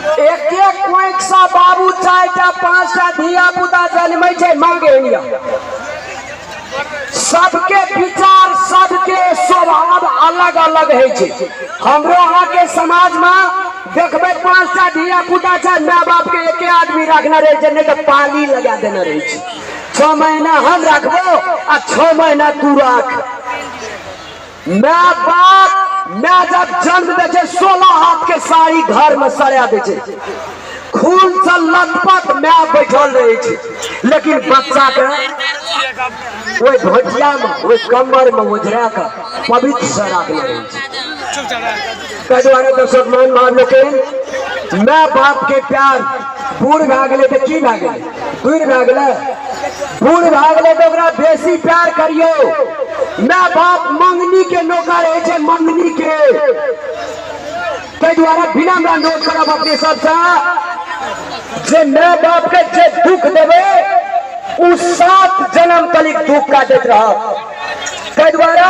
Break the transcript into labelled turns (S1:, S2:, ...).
S1: एक एक कोइक सा बाबू 4टा 5टा धिया पुता जन्मै छै मांगे लिया। सबके विचार सबके स्वभाव अलग अलग है छै। हमरो अहाँ के समाज में देखबे 5टा धिया पुता छै, माँ बाप के एके आदमी रखना रहे छै, नहीं तो पाली लगा देना रहे छै। 6 महीना हम रखबो आ 6 महीना तू रख। माँ बाप मैं जब जन्म दे छे 16 हाथ के साड़ी घर में सरिया दे छे, खून से लथपथ मैं बैठल रहे छे, लेकिन बच्चा के वो धोतिया में वो कमर में उजरा के पवित्र से रखना रहे छे। कई दर्शक मान मान लेकिन माँ बाप के प्यार बूढ़ भा गए तो की भा गए, दूर भा गए, बूढ़ भा गए तो ओकरा बेसी प्यार करियो। माँ बाप मंगनी के नौकर है छे, मंगनी के द्वारा बिना हमरा नोट करब अपने सबसे जे माँ बाप के जे दुख देवे उ 7 जन्म तलिक दुख काटत रह। कई द्वारा